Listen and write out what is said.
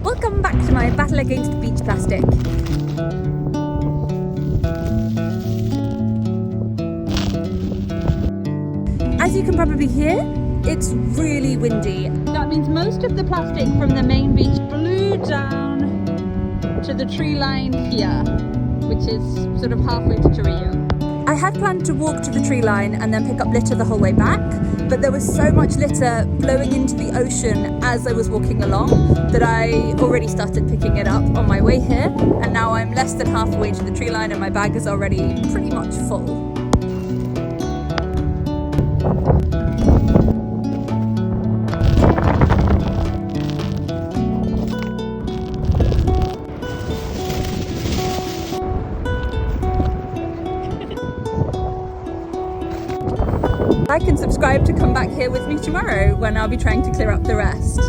Welcome back to my battle against beach plastic. As you can probably hear, it's really windy. That means most of the plastic from the main beach blew down to the tree line here, which is sort of halfway to Torrio. I had planned to walk to the tree line and then pick up litter the whole way back, but there was so much litter blowing into the ocean as I was walking along that I already started picking it up on my way here, and now I'm less than halfway to the tree line and my bag is already pretty much full. Like and subscribe to come back here with me tomorrow when I'll be trying to clear up the rest.